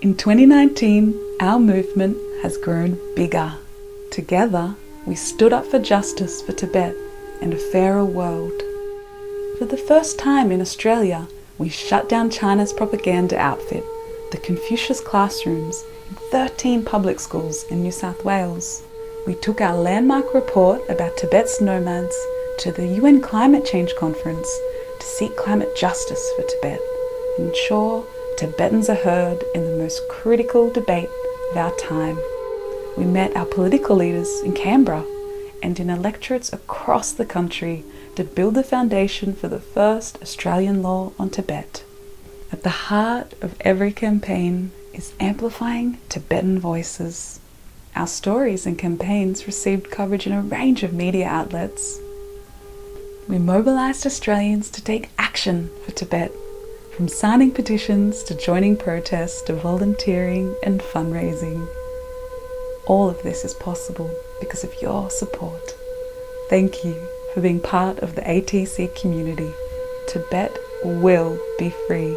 In 2019, our movement has grown bigger. Together, we stood up for justice for Tibet and a fairer world. For the first time in Australia, we shut down China's propaganda outfit, the Confucius classrooms, in 13 public schools in New South Wales. We took our landmark report about Tibet's nomads to the UN Climate Change Conference to seek climate justice for Tibet and ensure Tibetans are heard in the most critical debate of our time. We met our political leaders in Canberra and in electorates across the country to build the foundation for the first Australian law on Tibet. At the heart of every campaign is amplifying Tibetan voices. Our stories and campaigns received coverage in a range of media outlets. We mobilised Australians to take action for Tibet, from signing petitions to joining protests to volunteering and fundraising. All of this is possible because of your support. Thank you for being part of the ATC community. Tibet will be free.